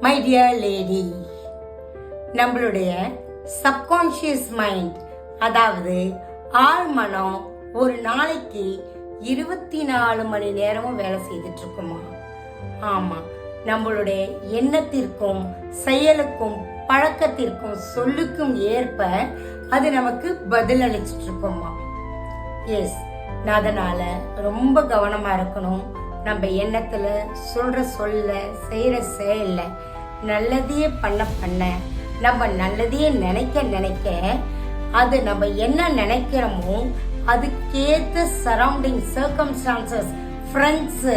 My dear lady, நம்மளுடைய subconscious mind, அதாவது ஆழ்மனம், ஒரு நாளைக்கு 24 மணி நேரமும் வேலை செய்துட்டு இருக்குமா? ஆமா, நம்மளுடைய எண்ணத்திற்கும் செயலுக்கும் பழக்கத்திற்கும் சொல்லுக்கும் ஏற்ப அது நமக்கு பதில் அளிச்சிட்டு இருக்கோமா? எஸ், அதனால ரொம்ப கவனமா இருக்கணும். நம்ம எண்ணத்துல சொல்ல செய்யற செயல்ல நல்லதையே பண்ண நம்ம நல்லதையே நினைக்க அது நம்ம என்ன நினைக்கிறோமோ அதுக்கேற்ற சரௌண்டிங், சர்க்கம்ஸ்டான்சஸ், ஃப்ரெண்ட்ஸ்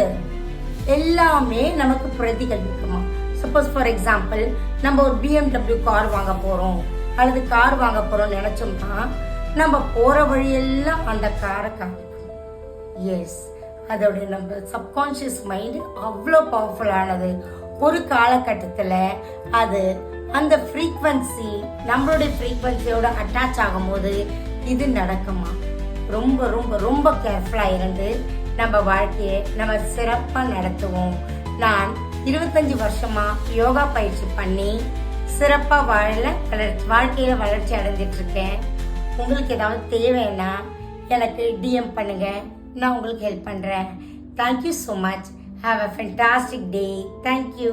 எல்லாமே நமக்கு பிரதிபலிக்குமா? சப்போஸ் ஃபார் எக்ஸாம்பிள், நம்ம ஒரு BMW கார் வாங்க போறோம் அல்லது கார் வாங்க போறோம் நினைச்சோம்னா நம்ம போற வழியெல்லாம் அந்த காரை காமிக்கும். எஸ், அதோட நம்ம சப்கான்ஷியஸ் மைண்ட் அவ்வளோ பவர்ஃபுல்லானது. ஒரு காலகட்டத்தில் அது அந்த ஃப்ரீக்வன்சி நம்மளுடைய ஃப்ரீக்வன்சியோட அட்டாச் ஆகும்போது இது நடக்குமா? ரொம்ப ரொம்ப ரொம்ப கேர்ஃபுல்லாக இருந்து நம்ம வாழ்க்கையை நம்ம சிறப்பாக நடத்துவோம். நான் 25 வருஷமா யோகா பயிற்சி பண்ணி சிறப்பாக வாழ்க்கையில வளர்ச்சி அடைஞ்சிட்டு இருக்கேன். உங்களுக்கு ஏதாவது தேவைன்னா எனக்கு DM பண்ணுங்க, நான் உங்களுக்கு ஹெல்ப் பண்றேன். Thank you so much. Have a fantastic day. Thank you.